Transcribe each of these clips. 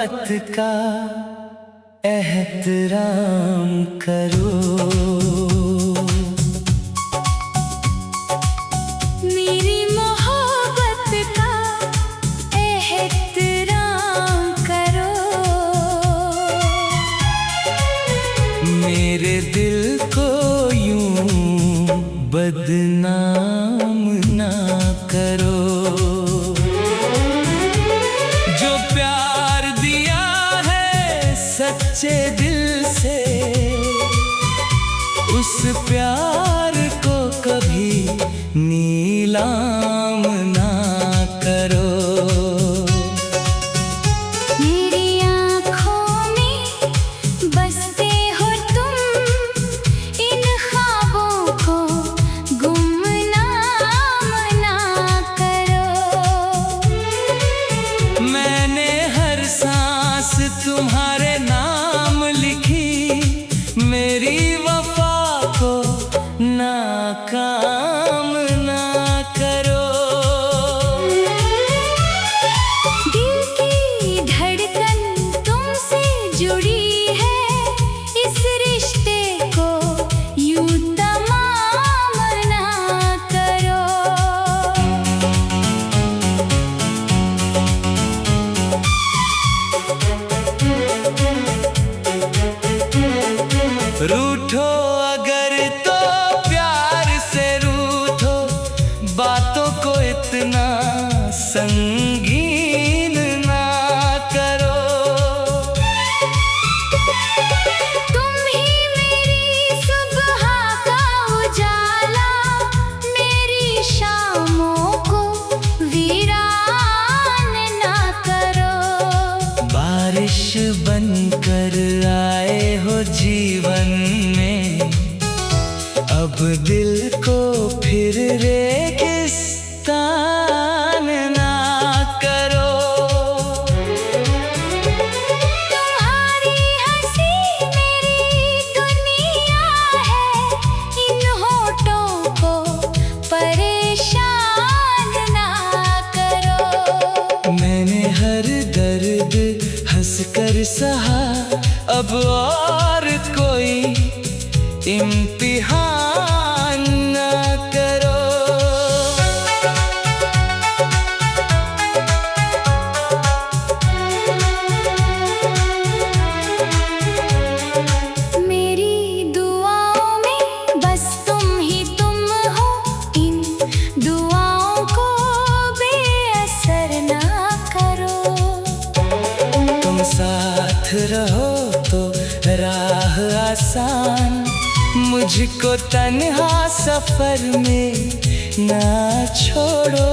मोहब्बत का एहतराम करो। मेरी मोहब्बत का एहतराम करो। मेरे दिल को यूं बदनाम ना करो। जो प्यार दिया है सच्चे दिल से, उस प्यार को कभी नीलाम ना करो। मेरी आँखों में बसते हो तुम, इन ख्वाबों को गुमनाम ना करो। मैंने हर सांस तुम्हारे नाम लिखी, मेरी वफा को नाकाम ना करो। दिल की धड़कन तुमसे जुड़ी है, इस रिश्ते को यूं तमाम ना करो। रूठो अगर तो प्यार से रूठो, बातों को इतना संगीन ना करो। तुम ही मेरी सुबह का उजाला, मेरी शामों को वीरान ना करो। बारिश बनकर आए हो जीवन में, अब दिल को फिर रेगिस्तान ना करो। तुम्हारी हंसी मेरी दुनिया है, इन होठों को परेशान ना करो। मैंने हर दर्द हंस कर सहा, अब और कोई इम्तिहान ना करो। मेरी दुआओं में बस तुम ही तुम हो, इन दुआओं को बेअसर ना करो। तुम साथ रहो तो राह आसान, मुझको तन्हा सफर में ना छोड़ो।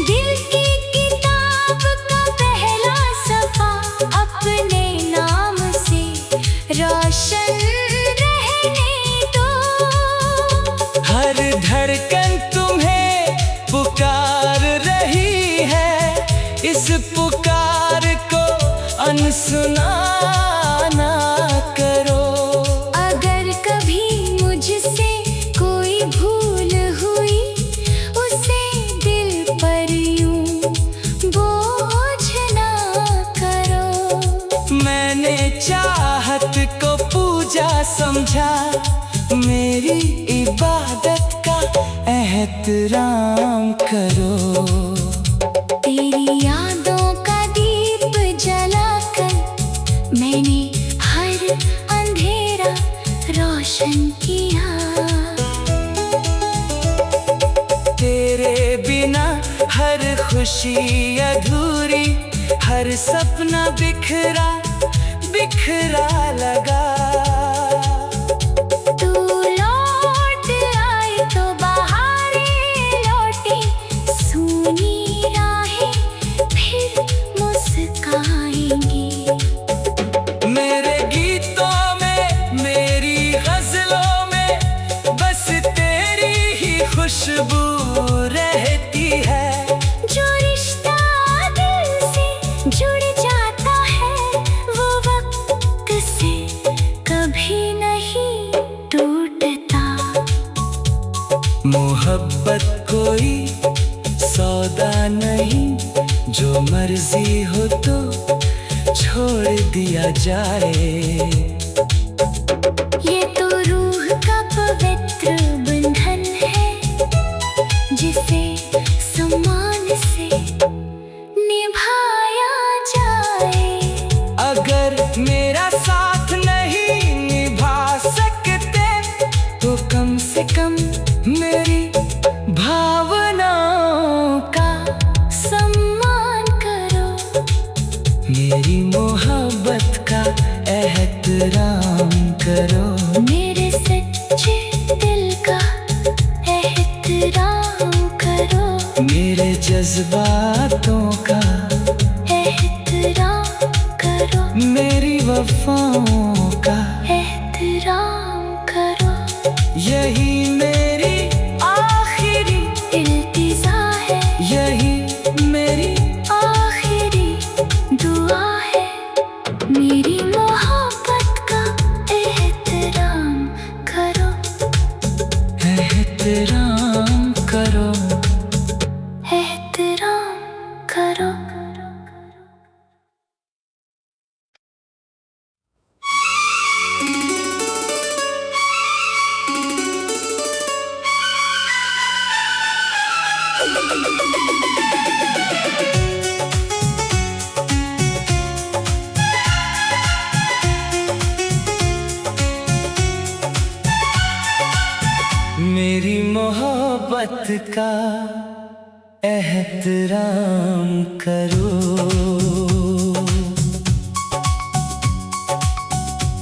दिल की किताब का पहला सफ़ा अपने नाम से रोशन रहने दो। हर धड़कन तुम्हें पुकार रही है, इस पुकार को अनसुना ना करो। अगर कभी मुझसे कोई भूल हुई, उसे दिल पर यूं बोझ ना करो। मैंने चाहत को पूजा समझा, मेरी इबादत का एहतराम करो। तेरी यादों का दीप जलाकर मैंने हर अंधेरा रोशन किया। तेरे बिना हर खुशी अधूरी, हर सपना बिखरा बिखरा लगा। तू लौट आई तो बहारें लौटी, सूनी राहें फिर मुस्काएंगी। मेरे गीतों में, मेरी गजलों में बस तेरी ही खुशबू रहती है। जो रिश्ता दिल से जुड़ जाता है, वो वक्त से कभी नहीं टूटता। मोहब्बत कोई सौदा नहीं, जो मर्जी हो तो छोड़ दिया जाए। ये तो रूह का पवित्र बंधन है, जिसे सम्मान से निभाया जाए। अगर मेरा साथ नहीं निभा सकते तो कम से कम मेरी भावनाओं का सम्मान करो, मेरी मोहब्बत का एहतराम करो, मेरे सच्चे दिल का एहतराम करो, मेरे जज्बातों का एहतराम करो, मेरी वफाओं का एहतराम करो। यही मेरी आखिरी इल्तिजा है, यही मेरी आखिरी दुआ है, मेरी मोहब्बत का एहतराम करो, एहतराम करो। एहतराम करो। मेरी मोहब्बत का एहतराम करो,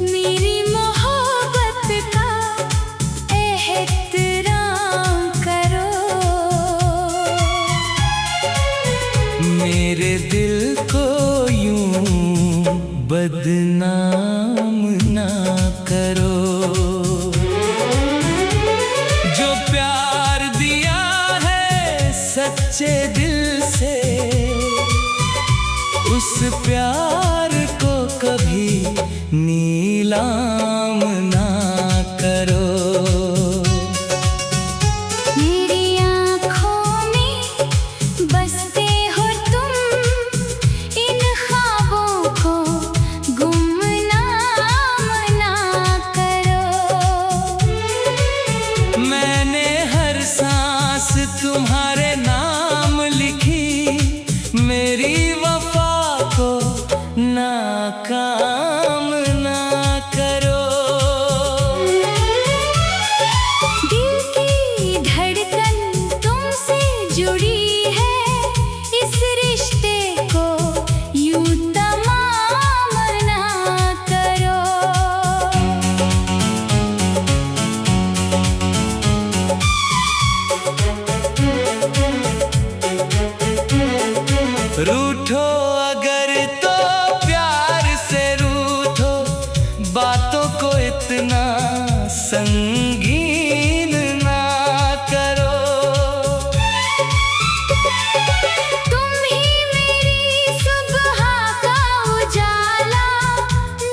मेरी मोहब्बत का एहतराम करो, मेरे दिल को यूं बदनाम ना करो। जो प्यार दिया है सच्चे दिल से, उस प्यार को कभी नीलाम ना करो। मेरी आँखों में बसते हो तुम, इन ख्वाबों को गुमनाम ना करो। मैंने हर सांस तुम्हारे नाम लिखी, मेरी वफा को नाकाम ना करो। दिल की धड़कन तुमसे जुड़ी है, इस रिश्ते को यूं तमाम ना करो। रूठो अगर तो प्यार से रूठो, बातों को इतना संगीन ना करो। तुम ही मेरी सुबह का उजाला,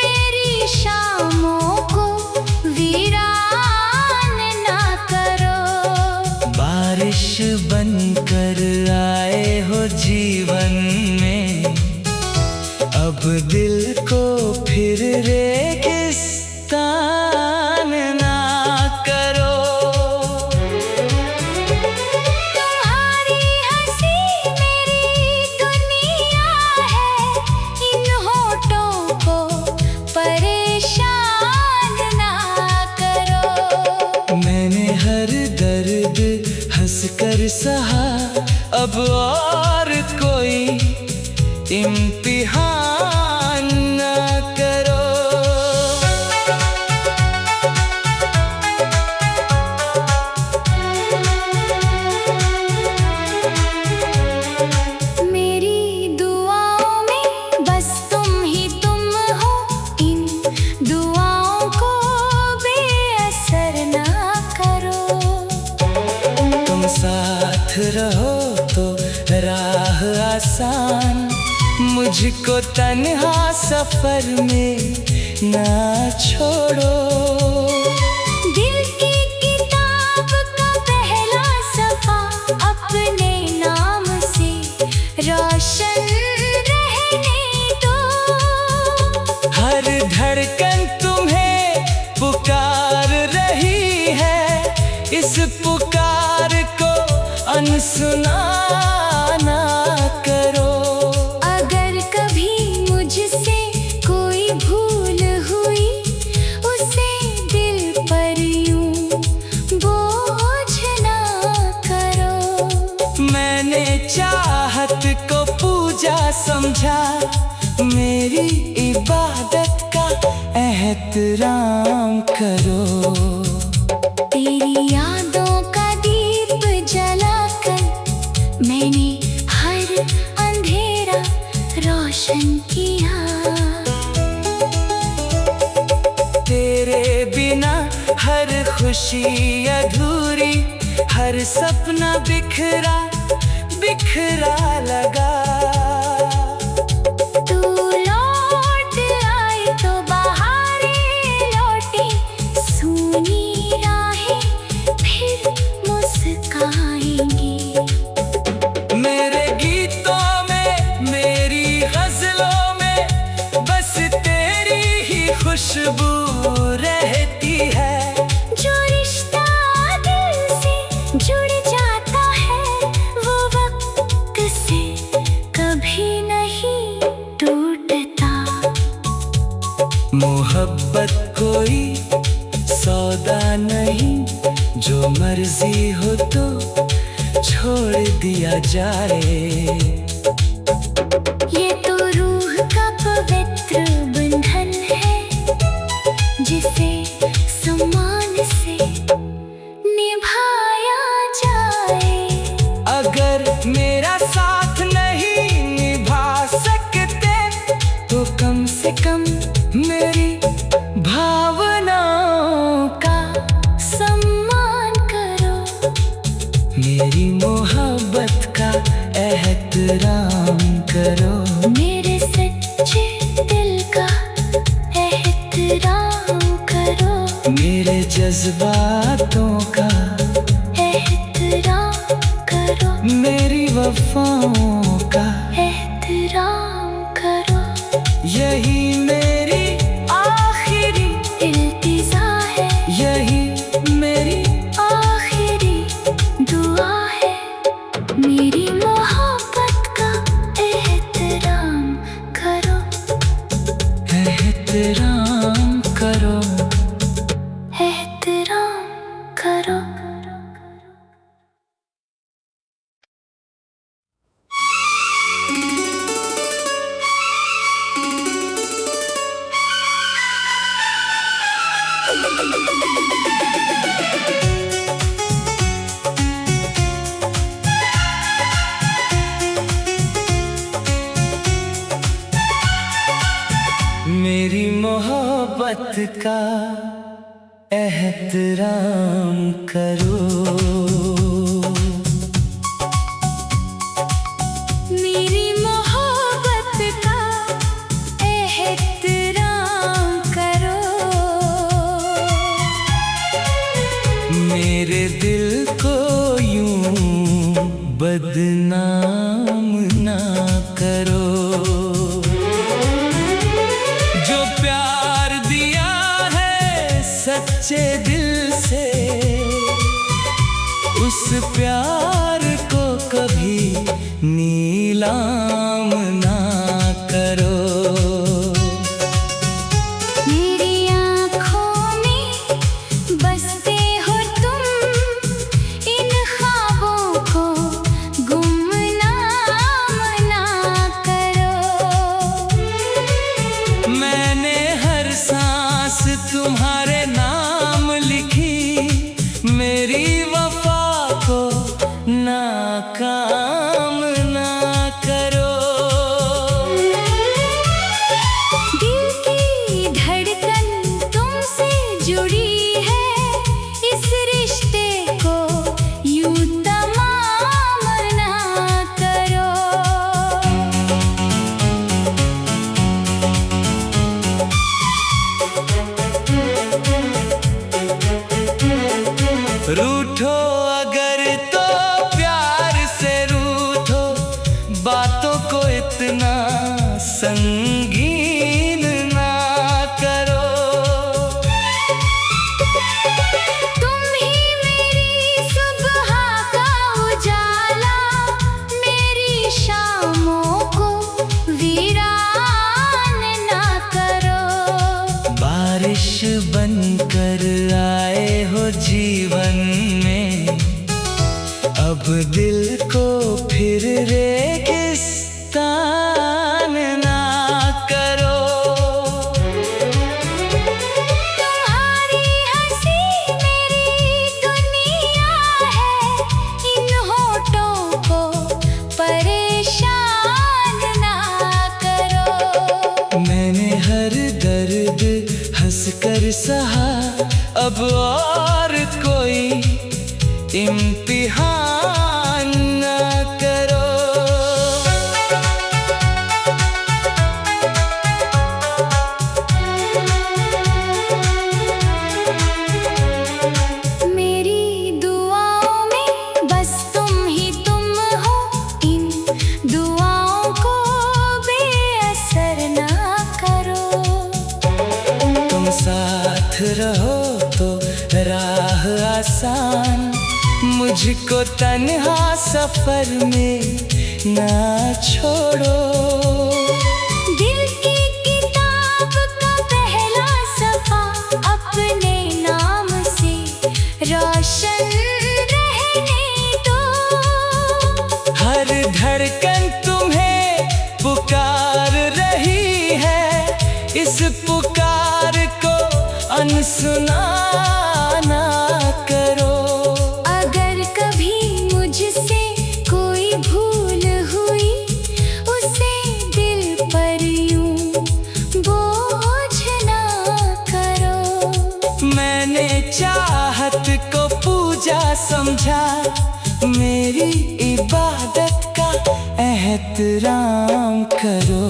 मेरी शामों को वीरान ना करो। बारिश बनकर आए हो जीवन में, अब दिल को फिर रेगिस्तान ना करो। तुम्हारी हंसी मेरी दुनिया है, इन होठों को परेशान ना करो। मैंने हर दर्द हंस कर सहा, अब और कोई इम्तिहान ना करो। मेरी दुआओं में बस तुम ही तुम हो, इन दुआओं को बेअसर ना करो। तुम साथ रहो तो राह आसान, मुझको तन्हा सफर में ना छोड़ो। दिल की किताब का पहला सफा अपने नाम से रोशन रहने दो। इस पुकार को अनसुना ना करो। अगर कभी मुझसे कोई भूल हुई, उसे दिल पर यूं बोझ ना करो। मैंने चाहत को पूजा समझा, मेरी इबादत का एहतराम करो। तेरी यादों का दीप जलाकर मैंने हर अंधेरा रोशन किया। तेरे बिना हर खुशी अधूरी, हर सपना बिखरा बिखरा लगा। तू लौट आई तो बहारें लौटी, सूनी राहें फिर मुस्काएंगी। मेरे गीतों में, मेरी गजलों में बस तेरी ही खुशबू रहती है। जो रिश्ता दिल से जुड़ जाता है, वो वक्त से कभी नहीं टूटता। मोहब्बत कोई सौदा नहीं, जो मर्जी हो तो छोड़ दिया जाए। ये तो रूह का पवित्र बंधन है, जिसे सम्मान से निभाया जाए। अगर मेरा साथ नहीं निभा सकते, तो कम से कम मेरी भावनाओं का सम्मान करो। मेरी मोहब्बत का एहतराम करो। मेरे सच्चे दिल का एहतराम करो। मेरे जज्बातों का एहतराम करो। मेरी वफाओं का एहतराम करो। यही मेरी आखिरी इल्तिजा है, यही मेरी आखिरी दुआ है। मेरी मोहब्बत का एहतराम करो। एहतराम करो। एहतराम करो। मेरी मोहब्बत का एहतराम करो। मेरी मोहब्बत का एहतराम करो। मेरे दिल को यूं बदनाम ना करो। जो प्यार दिया है सच्चे दिल से, उस प्यार को कभी नीलाम ना करो। मेरी आँखों में बसते हो तुम, इन ख्वाबों को गुमनाम ना करो। मैंने हर सांस तुम्हारे नाम लिखी, मेरी वफा को नाकाम ना करो। दिल की धड़कन तुमसे जुड़ी है, इस रिश्ते को यूं तमाम ना करो। रूठो अगर तो प्यार से रूठो, बातों को इतना संगीन ना करो। तुम ही मेरी अब दिल को फिर रेगिस्तान ना करो। तुम्हारी हंसी मेरी दुनिया है, इन होठों को परेशान ना करो। मैंने हर दर्द हंस कर सहा, अब और कोई इम्तिहान न करो। मेरी दुआओं में बस तुम ही तुम हो, इन दुआओं को बेअसर ना करो। तुम साथ रहो तो राह आसान, मुझको तन्हा सफर में ना छोड़ो। दिल की किताब का पहला सफ़ा अपने नाम से रोशन रहने दो। हर धड़कन तुम्हें पुकार रही है, इस पुकार को अनसुना ना करो। अगर कभी मुझसे कोई भूल हुई, उसे दिल पर यूं बोझ ना करो। मैंने चाहत को पूजा समझा, मेरी इबादत का एहतराम करो।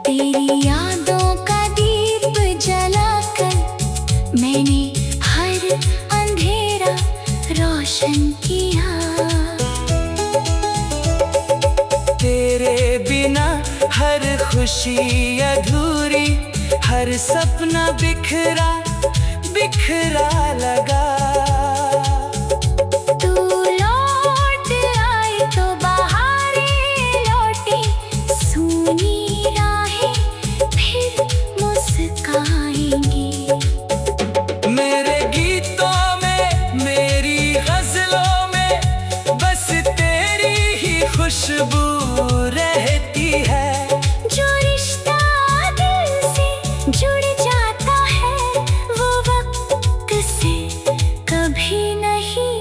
तेरी यादों का दीप जलाकर मैंने हर अंधेरा रोशन किया। तेरे बिना हर खुशी अधूरी, हर सपना बिखरा बिखरा लगा। तू लौट आई तो बहारें लौटी, सूनी राहें फिर मुस्काएंगी। मेरे गीतों में, मेरी गजलों में बस तेरी ही खुशबू रहती है। जो रिश्ता दिल से जुड़ जाता है, वो वक्त से कभी नहीं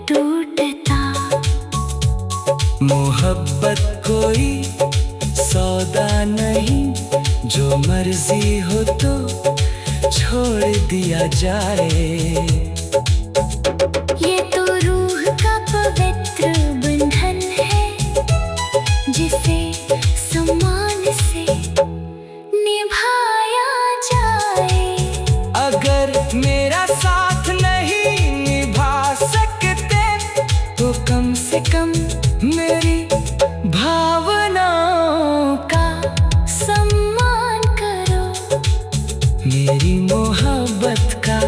टूटता। मोहब्बत कोई सौदा नहीं, जो मर्जी हो तो छोड़ दिया जाए। ये तो रूह का पवित्र बंधन है, जिसे सम्मान से निभाया जाए। अगर मेरा साथ नहीं निभा सकते तो कम से कम मेरी भावनाओं का सम्मान करो। मेरी मोहब्बत का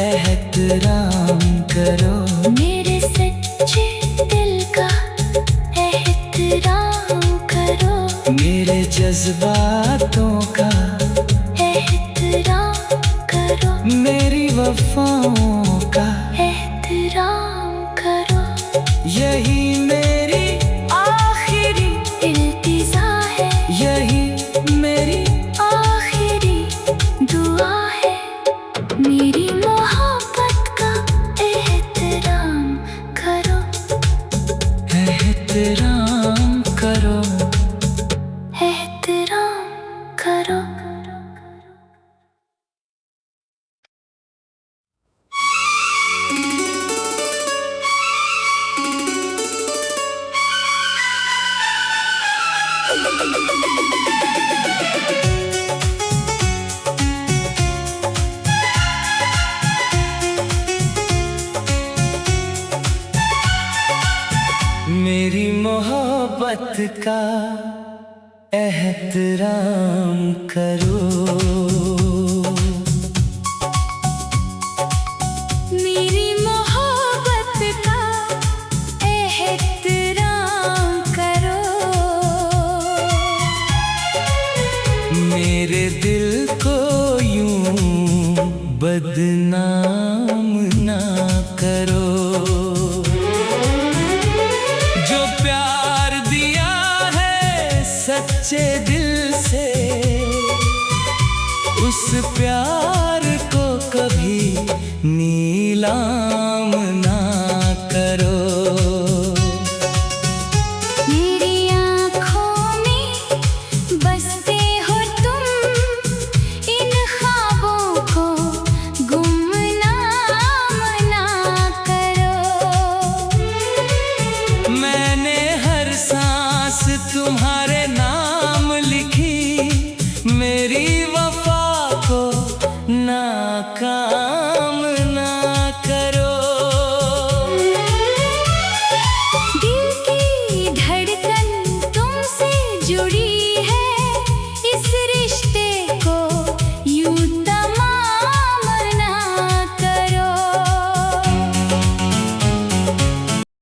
एहतराम करो। मेरे सच्चे दिल का एहतराम करो। मेरे जज्बातों का एहतराम करो। मेरी वफाओं का एहतराम करो। यही मेरी आखिरी इल्तिजा है, यही मेरी आखिरी दुआ है। मेरी मोहब्बत का एहतराम करो। एहतराम करो। एहतराम करो। मेरी मोहब्बत का एहतराम करो। मेरी मोहब्बत का एहतराम करो। मेरे दिल को यूं बदनाम ना करो। सच्चे दिल से उस प्यार को कभी नीलाम ना करो। मेरी आँखों में बसते हो तुम, इन ख्वाबों को गुमनाम ना करो। मैंने हर सांस तुम्हारे नाम लिखी, मेरी